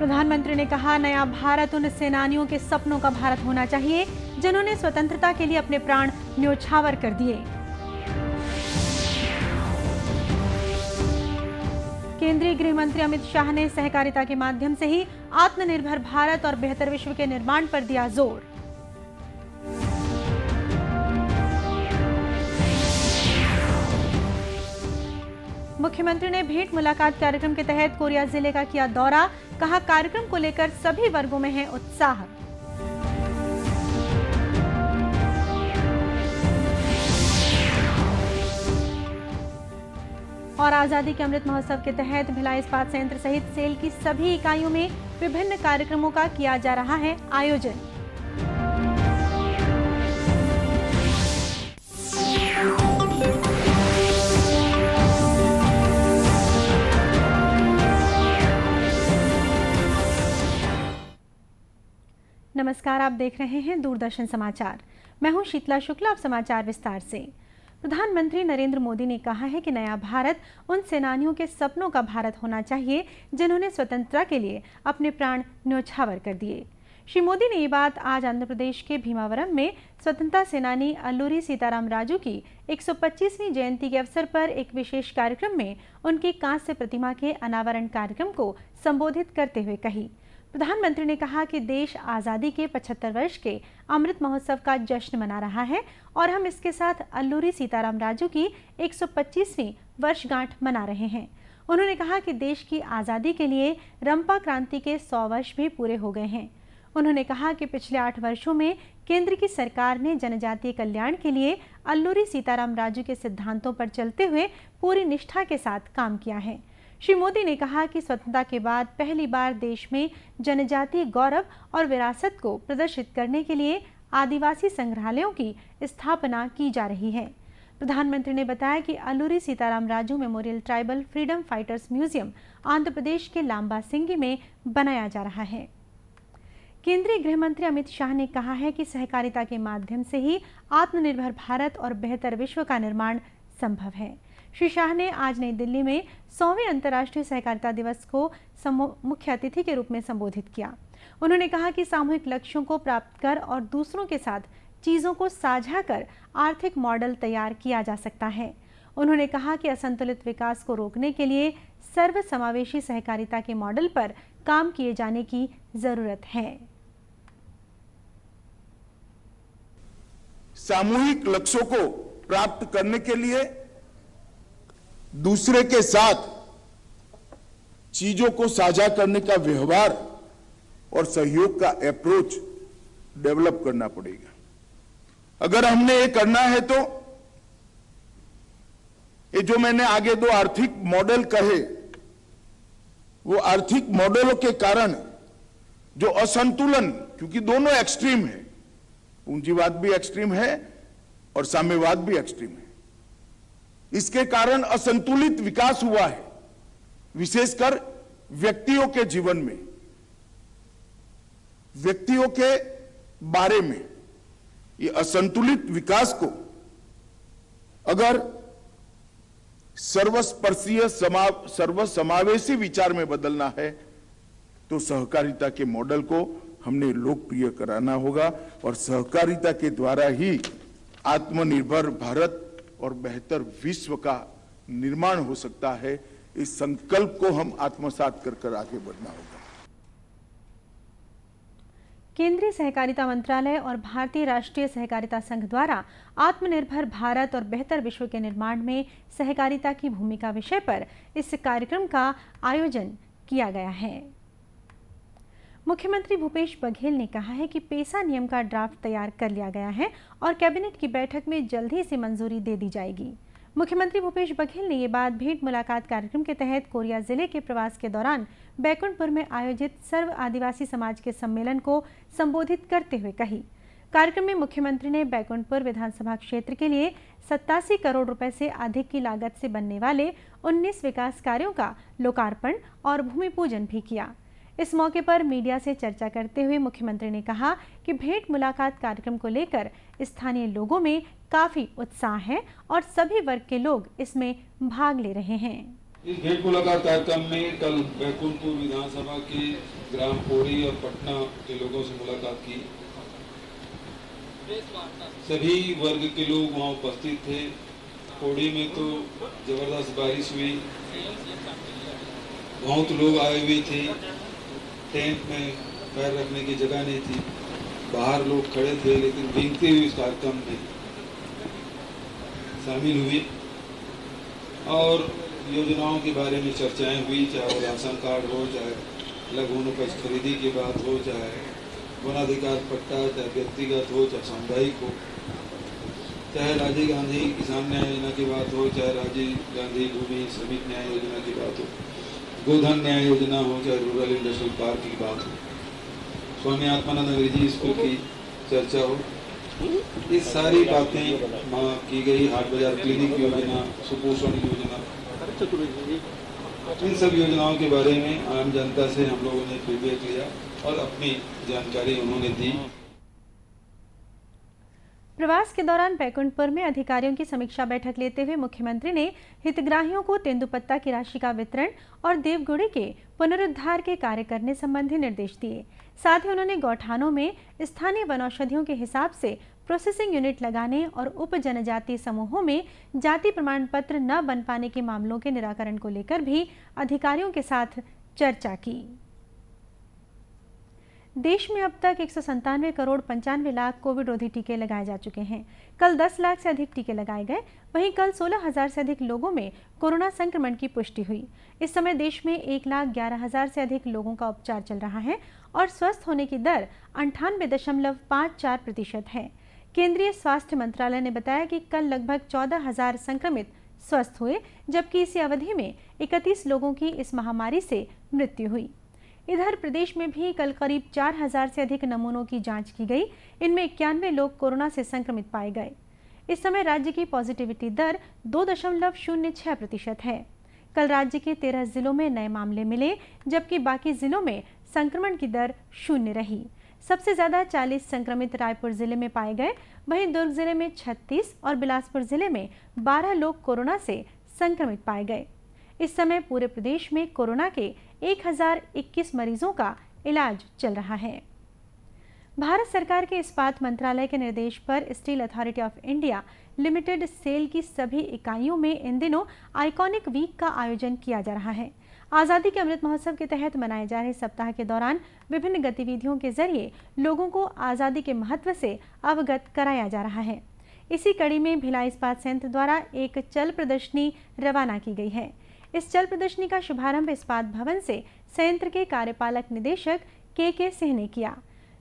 प्रधानमंत्री ने कहा, नया भारत उन सेनानियों के सपनों का भारत होना चाहिए जिन्होंने स्वतंत्रता के लिए अपने प्राण न्योछावर कर दिए। केंद्रीय गृह मंत्री अमित शाह ने सहकारिता के माध्यम से ही आत्मनिर्भर भारत और बेहतर विश्व के निर्माण पर दिया जोर। मुख्यमंत्री ने भेंट मुलाकात कार्यक्रम के तहत कोरिया जिले का किया दौरा। कहा, कार्यक्रम को लेकर सभी वर्गों में है उत्साह। और आजादी के अमृत महोत्सव के तहत भिलाई इस्पात संयंत्र सहित सेल की सभी इकाइयों में विभिन्न कार्यक्रमों का किया जा रहा है आयोजन। नमस्कार, आप देख रहे हैं दूरदर्शन समाचार। मैं हूं शीतला शुक्ला। अब समाचार विस्तार से। प्रधानमंत्री नरेंद्र मोदी ने कहा है कि नया भारत उन सेनानियों के सपनों का भारत होना चाहिए जिन्होंने स्वतंत्रता के लिए अपने प्राण न्योछावर कर दिए। श्री मोदी ने ये बात आज आंध्र प्रदेश के भीमावरम में स्वतंत्रता सेनानी अल्लूरी सीताराम राजू की 125वीं जयंती के अवसर पर एक विशेष कार्यक्रम में उनकी कांस्य प्रतिमा के अनावरण कार्यक्रम को संबोधित करते हुए कही। प्रधानमंत्री ने कहा कि देश आज़ादी के 75 वर्ष के अमृत महोत्सव का जश्न मना रहा है और हम इसके साथ अल्लूरी सीताराम राजू की 125वीं वर्षगांठ मना रहे हैं। उन्होंने कहा कि देश की आज़ादी के लिए रंपा क्रांति के 100 वर्ष भी पूरे हो गए हैं। उन्होंने कहा कि पिछले 8 वर्षों में केंद्र की सरकार ने जनजातीय कल्याण के लिए अल्लूरी सीताराम राजू के सिद्धांतों पर चलते हुए पूरी निष्ठा के साथ काम किया है। श्री मोदी ने कहा कि स्वतंत्रता के बाद पहली बार देश में जनजातीय गौरव और विरासत को प्रदर्शित करने के लिए आदिवासी संग्रहालयों की स्थापना की जा रही है। प्रधानमंत्री ने बताया कि Alluri Sitarama Raju memorial tribal freedom fighters museum Andhra Pradesh के लांबा सिंगी में बनाया जा रहा है। केंद्रीय गृह मंत्री अमित शाह ने कहा है कि सहकारिता के माध्यम से ही आत्मनिर्भर भारत और बेहतर विश्व का निर्माण संभव है। श्री शाह ने आज नई दिल्ली में 100वें अंतर्राष्ट्रीय सहकारिता दिवस को मुख्य अतिथि के रूप में संबोधित किया। उन्होंने कहा कि सामूहिक लक्ष्यों को प्राप्त कर और दूसरों के साथ चीज़ों को साझा कर आर्थिक मॉडल तैयार किया जा सकता है। उन्होंने कहा कि असंतुलित विकास को रोकने के लिए सर्वसमावेशी सहकारिता के मॉडल पर काम किए जाने की जरूरत है। सामूहिक लक्ष्यों को प्राप्त करने के लिए दूसरे के साथ चीजों को साझा करने का व्यवहार और सहयोग का अप्रोच डेवलप करना पड़ेगा। अगर हमने ये करना है तो ये जो मैंने आगे 2 आर्थिक मॉडल कहे, वो आर्थिक मॉडलों के कारण जो असंतुलन, क्योंकि दोनों एक्सट्रीम है, पूंजीवाद भी एक्सट्रीम है और साम्यवाद भी एक्सट्रीम है, इसके कारण असंतुलित विकास हुआ है, विशेषकर व्यक्तियों के जीवन में, व्यक्तियों के बारे में। ये असंतुलित विकास को अगर सर्वस्पर्शीय सर्वसमावेशी विचार में बदलना है तो सहकारिता के मॉडल को हमने लोकप्रिय कराना होगा और सहकारिता के द्वारा ही आत्मनिर्भर भारत और बेहतर विश्व का निर्माण हो सकता है। इस संकल्प को हम आत्मसात कर आगे बढ़ना होगा। केंद्रीय सहकारिता मंत्रालय और भारतीय राष्ट्रीय सहकारिता संघ द्वारा आत्मनिर्भर भारत और बेहतर विश्व के निर्माण में सहकारिता की भूमिका विषय पर इस कार्यक्रम का आयोजन किया गया है। मुख्यमंत्री भूपेश बघेल ने कहा है कि पेसा नियम का ड्राफ्ट तैयार कर लिया गया है और कैबिनेट की बैठक में जल्द ही इसे मंजूरी दे दी जाएगी। मुख्यमंत्री भूपेश बघेल ने ये बात भेंट मुलाकात कार्यक्रम के तहत कोरिया जिले के प्रवास के दौरान बैकुंठपुर में आयोजित सर्व आदिवासी समाज के सम्मेलन को संबोधित करते हुए कही। कार्यक्रम में मुख्यमंत्री ने बैकुंठपुर विधानसभा क्षेत्र के लिए 87 करोड़ रुपए से अधिक की लागत से बनने वाले 19 विकास कार्यों का लोकार्पण और भूमि पूजन भी किया। इस मौके पर मीडिया से चर्चा करते हुए मुख्यमंत्री ने कहा कि भेंट मुलाकात कार्यक्रम को लेकर स्थानीय लोगों में काफी उत्साह है और सभी वर्ग के लोग इसमें भाग ले रहे हैं। इस भेंट मुलाकात कार्यक्रम में कल बैकुंठपुर विधानसभा के ग्राम पोड़ी और पटना के लोगों से मुलाकात की। सभी वर्ग के लोग वहां उपस्थित थे। पोड़ी में तो जबरदस्त बारिश हुई, बहुत लोग आए हुए थे। टेंट में पैर रखने की जगह नहीं थी, बाहर लोग खड़े थे, लेकिन भीगते हुए इस कार्यक्रम में शामिल हुए और योजनाओं के बारे में चर्चाएं हुई, चाहे वो राशन कार्ड हो, चाहे लघु उपज खरीदी की बात हो, चाहे वनाधिकार पट्टा, चाहे व्यक्तिगत हो, चाहे सामुदायिक हो, चाहे राजीव गांधी किसान न्याय योजना की बात हो, चाहे राजीव गांधी भूमि श्रमिक न्याय योजना की बात हो, गोधन न्याय योजना हो, चाहे रूरल इंडस्ट्रियल पार्क की बात हो, स्वामी आत्मानंद अंग्रेजी स्कूल की चर्चा हो, ये सारी बातें वहाँ की गई। हाट बाजार क्लिनिक योजना, सुपोषण योजना, इन सब योजनाओं के बारे में आम जनता से हम लोगों ने फीडबैक लिया और अपनी जानकारी उन्होंने दी। प्रवास के दौरान बैकुंठपुर में अधिकारियों की समीक्षा बैठक लेते हुए मुख्यमंत्री ने हितग्राहियों को तेंदुपत्ता की राशि का वितरण और देवगुड़ी के पुनरुद्धार के कार्य करने संबंधी निर्देश दिए। साथ ही उन्होंने गौठानों में स्थानीय वनौषधियों के हिसाब से प्रोसेसिंग यूनिट लगाने और उप जनजातीय समूहों में जाति प्रमाण पत्र न बन पाने के मामलों के निराकरण को लेकर भी अधिकारियों के साथ चर्चा की। देश में अब तक 197 करोड़ 95 लाख कोविड रोधी टीके लगाए जा चुके हैं। कल 10 लाख से अधिक टीके लगाए गए। वहीं कल 16,000 से अधिक लोगों में कोरोना संक्रमण की पुष्टि हुई। इस समय देश में 1,11,000 से अधिक लोगों का उपचार चल रहा है और स्वस्थ होने की दर 98.54% है। केंद्रीय स्वास्थ्य मंत्रालय ने बताया कि कल लगभग 14,000 संक्रमित स्वस्थ हुए, जबकि इसी अवधि में 31 लोगों की इस महामारी से मृत्यु हुई। इधर प्रदेश में भी कल करीब 4,000 से अधिक नमूनों की जांच की गई। इनमें 91 लोग कोरोना से संक्रमित पाए गए। इस समय राज्य की पॉजिटिविटी दर 2.06% है। कल राज्य के 13 जिलों में नए मामले मिले, जबकि बाकी जिलों में संक्रमण की दर 0 रही। सबसे ज्यादा 40 संक्रमित रायपुर जिले में पाए गए। वहीं दुर्ग जिले में 36 और बिलासपुर जिले में 12 लोग कोरोना से संक्रमित पाए गए। इस समय पूरे प्रदेश में कोरोना के 1021 मरीजों का इलाज चल रहा है। भारत सरकार के इस्पात मंत्रालय के निर्देश पर Steel Authority of India Limited SAIL की सभी इकाइयों में इन दिनों आइकॉनिक वीक का आयोजन किया जा रहा है। आज़ादी के अमृत महोत्सव के तहत मनाए जा रहे सप्ताह के दौरान विभिन्न गतिविधियों के जरिए लोगों को आज़ादी के महत्व से अवगत कराया जा रहा है। इसी कड़ी में भिलाई इस्पात संयंत्र द्वारा एक चल प्रदर्शनी रवाना की गई है। इस चल प्रदर्शनी का शुभारंभ इस्पात भवन से संयंत्र के कार्यपालक निदेशक के सिंह ने किया।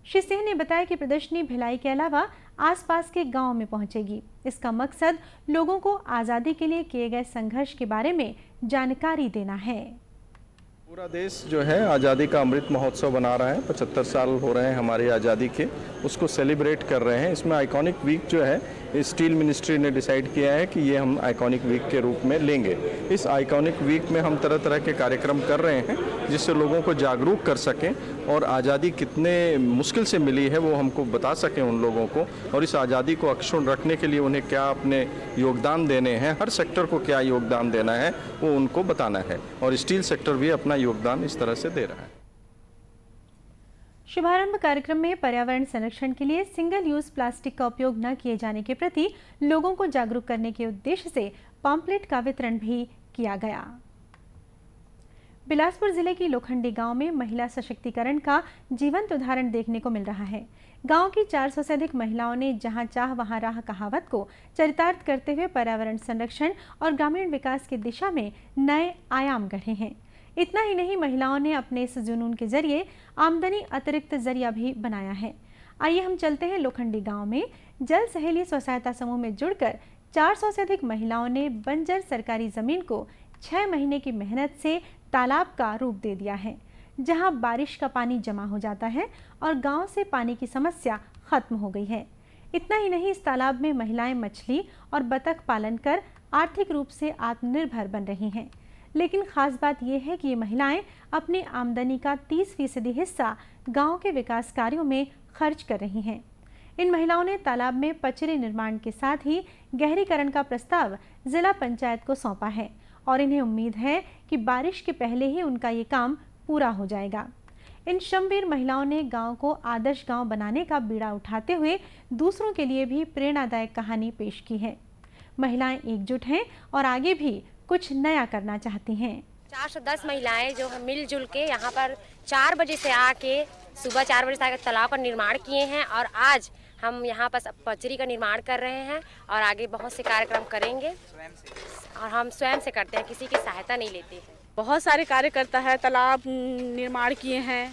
श्री सिंह ने बताया कि प्रदर्शनी भिलाई के अलावा आसपास के गांव में पहुंचेगी। इसका मकसद लोगों को आज़ादी के लिए किए गए संघर्ष के बारे में जानकारी देना है। पूरा देश जो है आज़ादी का अमृत महोत्सव बना रहा है। 75 साल हो रहे हैं हमारी आज़ादी के, उसको सेलिब्रेट कर रहे हैं। इसमें आइकॉनिक वीक जो है स्टील मिनिस्ट्री ने डिसाइड किया है कि ये हम आइकॉनिक वीक के रूप में लेंगे। इस आइकॉनिक वीक में हम तरह तरह के कार्यक्रम कर रहे हैं जिससे लोगों को जागरूक कर सकें और आज़ादी कितने मुश्किल से मिली है वो हमको बता सकें उन लोगों को, और इस आज़ादी को अक्षुण्ण रखने के लिए उन्हें क्या अपने योगदान देने हैं, हर सेक्टर को क्या योगदान देना है वो उनको बताना है, और स्टील सेक्टर भी अपना योगदान इस तरह से दे रहा है। शुभारंभ कार्यक्रम में पर्यावरण संरक्षण के लिए सिंगल यूज प्लास्टिक का उपयोग न किए जाने के प्रति लोगों को जागरूक करने के उद्देश्य से पॉम्पलेट का वितरण भी किया गया। बिलासपुर जिले की लोखंडी गांव में महिला सशक्तिकरण का जीवंत उदाहरण देखने को मिल रहा है। गांव की 400 से अधिक महिलाओं ने जहां चाह वहां राह कहावत को चरितार्थ करते हुए पर्यावरण संरक्षण और ग्रामीण विकास की दिशा में नए आयाम गढ़े हैं। इतना ही नहीं, महिलाओं ने अपने इस जुनून के जरिए आमदनी अतिरिक्त जरिया भी बनाया है। आइए हम चलते हैं लोखंडी गांव में। जल सहेली स्व सहायता समूह में जुड़कर 400 से अधिक महिलाओं ने बंजर सरकारी जमीन को 6 महीने की मेहनत से तालाब का रूप दे दिया है, जहां बारिश का पानी जमा हो जाता है और गांव से पानी की समस्या खत्म हो गई है। इतना ही नहीं, इस तालाब में महिलाएं मछली और बतख पालन कर आर्थिक रूप से आत्मनिर्भर बन रही हैं। लेकिन खास बात यह है कि ये महिलाएं अपनी आमदनी का 30% हिस्सा गांव के विकास कार्यों में खर्च कर रही हैं। इन महिलाओं ने तालाब में पचरी निर्माण के साथ ही गहरीकरण का प्रस्ताव जिला पंचायत को सौंपा है और इन्हें उम्मीद है कि बारिश के पहले ही उनका ये काम पूरा हो जाएगा। इन श्रमवीर महिलाओं ने गांव को आदर्श गांव बनाने का बीड़ा उठाते हुए दूसरों के लिए भी प्रेरणादायक कहानी पेश की है। महिलाएं एकजुट हैं और आगे भी कुछ नया करना चाहती हैं। 410 महिलाएं जो हम मिलजुल के यहाँ पर 4 बजे से आके सुबह 4 बजे तक तालाब का निर्माण किए हैं और आज हम यहाँ पर पचरी का निर्माण कर रहे हैं और आगे बहुत से कार्यक्रम करेंगे और हम स्वयं से करते हैं, किसी की सहायता नहीं लेते हैं। बहुत सारे कार्यकर्ता है, तालाब निर्माण किए हैं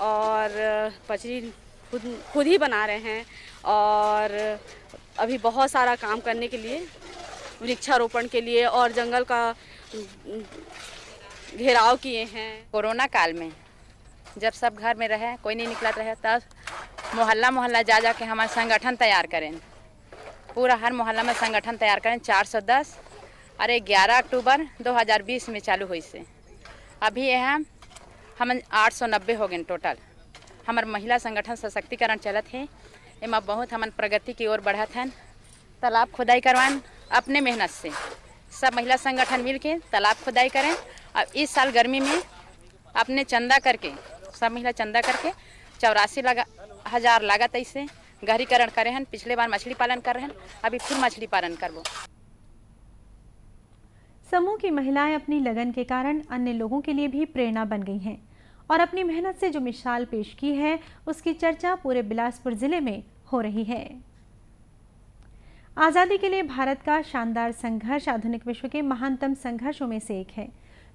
और पचरी खुद ही बना रहे हैं और अभी बहुत सारा काम करने के लिए, वृक्षारोपण के लिए और जंगल का घेराव किए हैं। कोरोना काल में जब सब घर में रहे, कोई नहीं निकलत रहे, तब मोहल्ला मोहल्ला जा जा के हमारे संगठन तैयार करें, पूरा हर मोहल्ला में संगठन तैयार करें। 410 और 11 अक्टूबर 2020 में चालू हुई से अभी यहाँ हम 890 हो गए टोटल। हमारे महिला संगठन सशक्तिकरण चलत है, एमा बहुत हमन प्रगति की ओर बढ़त हैं। तालाब खुदाई करवाएं अपने मेहनत से, सब महिला संगठन मिल के तालाब खुदाई करें। अब इस साल गर्मी में अपने चंदा करके, सब महिला चंदा करके 84,000 लागत ऐसे गहरीकरण करे हैं। पिछले बार मछली पालन कर रहे हैं, अभी फिर मछली पालन करबो। समूह की महिलाएं अपनी लगन के कारण अन्य लोगों के लिए भी प्रेरणा बन गई हैं और अपनी मेहनत से जो मिसाल पेश की है उसकी चर्चा पूरे बिलासपुर जिले में हो रही है। आज़ादी के लिए भारत का शानदार संघर्ष आधुनिक विश्व के महानतम संघर्षों में से एक है।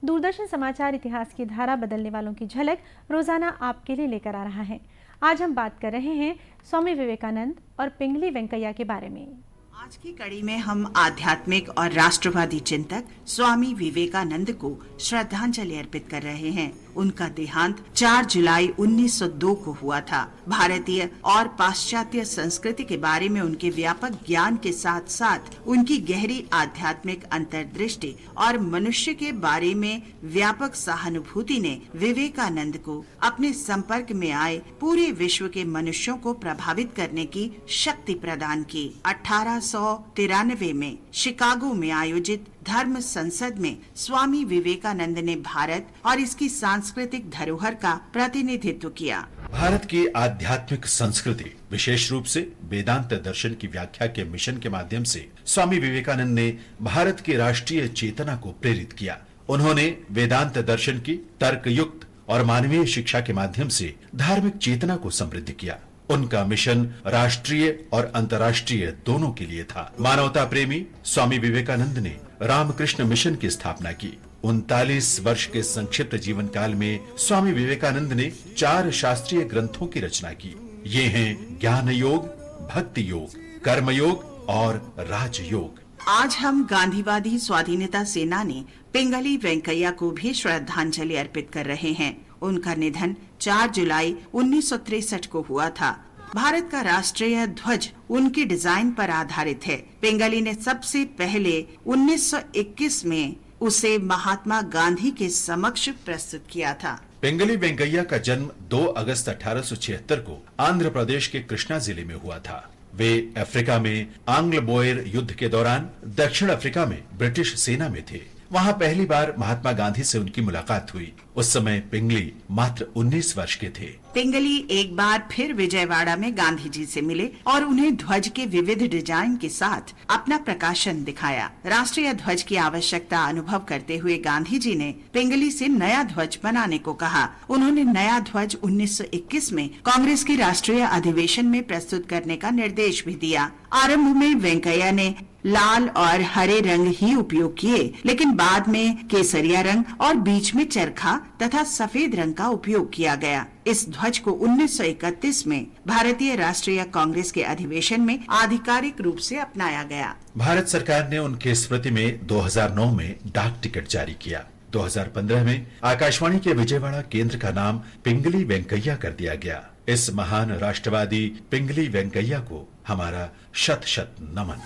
दूरदर्शन समाचार इतिहास की धारा बदलने वालों की झलक रोजाना आपके लिए लेकर आ रहा है। आज हम बात कर रहे हैं स्वामी विवेकानंद और पिंगली वेंकैया के बारे में। आज की कड़ी में हम आध्यात्मिक और राष्ट्रवादी चिंतक स्वामी विवेकानंद को श्रद्धांजलि अर्पित कर रहे हैं। उनका देहांत 4 जुलाई 1902 को हुआ था। भारतीय और पाश्चात्य संस्कृति के बारे में उनके व्यापक ज्ञान के साथ साथ उनकी गहरी आध्यात्मिक अंतर्दृष्टि और मनुष्य के बारे में व्यापक सहानुभूति ने विवेकानंद को अपने संपर्क में आए पूरे विश्व के मनुष्यों को प्रभावित करने की शक्ति प्रदान की। 1893 में शिकागो में आयोजित धर्म संसद में स्वामी विवेकानंद ने भारत और इसकी सांस्कृतिक धरोहर का प्रतिनिधित्व किया। भारत की आध्यात्मिक संस्कृति, विशेष रूप से वेदांत दर्शन की व्याख्या के मिशन के माध्यम से स्वामी विवेकानंद ने भारत की राष्ट्रीय चेतना को प्रेरित किया। उन्होंने वेदांत दर्शन की तर्कयुक्त और मानवीय शिक्षा के माध्यम से धार्मिक चेतना को समृद्ध किया। उनका मिशन राष्ट्रीय और अंतर्राष्ट्रीय दोनों के लिए था। मानवता प्रेमी स्वामी विवेकानंद ने रामकृष्ण मिशन की स्थापना की। 39 वर्ष के संक्षिप्त जीवन काल में स्वामी विवेकानंद ने 4 शास्त्रीय ग्रंथों की रचना की। ये हैं ज्ञान योग, भक्ति योग, कर्म योग और राजयोग। आज हम गांधीवादी स्वाधीनता सेनानी पिंगली वेंकैया को भी श्रद्धांजलि अर्पित कर रहे हैं। उनका निधन 4 जुलाई 1963 को हुआ था। भारत का राष्ट्रीय ध्वज उनकी डिजाइन पर आधारित है। पिंगली ने सबसे पहले 1921 में उसे महात्मा गांधी के समक्ष प्रस्तुत किया था। पिंगली वेंकैया का जन्म 2 अगस्त 1876 को आंध्र प्रदेश के कृष्णा जिले में हुआ था। वे अफ्रीका में आंग्ल बोयर युद्ध के दौरान दक्षिण अफ्रीका में ब्रिटिश सेना में थे। वहां पहली बार महात्मा गांधी से उनकी मुलाकात हुई। उस समय पिंगली मात्र 19 वर्ष के थे। पिंगली एक बार फिर विजयवाड़ा में गांधी जी से मिले और उन्हें ध्वज के विविध डिजाइन के साथ अपना प्रकाशन दिखाया। राष्ट्रीय ध्वज की आवश्यकता अनुभव करते हुए गांधी जी ने पिंगली से नया ध्वज बनाने को कहा। उन्होंने नया ध्वज 1921 में कांग्रेस के राष्ट्रीय अधिवेशन में प्रस्तुत करने का निर्देश भी दिया। आरंभ में वेंकैया ने लाल और हरे रंग ही उपयोग किए, लेकिन बाद में केसरिया रंग और बीच में चरखा तथा सफेद रंग का उपयोग किया गया। इस ध्वज को 1931 में भारतीय राष्ट्रीय कांग्रेस के अधिवेशन में आधिकारिक रूप से अपनाया गया। भारत सरकार ने उनके स्मृति में 2009 में डाक टिकट जारी किया। 2015 में आकाशवाणी के विजयवाड़ा केंद्र का नाम पिंगली वेंकैया कर दिया गया। इस महान राष्ट्रवादी पिंगली वेंकैया को हमारा शत शत नमन।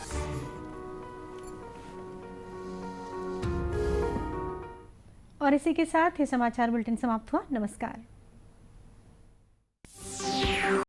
और इसी के साथ ये समाचार बुलेटिन समाप्त हुआ। नमस्कार।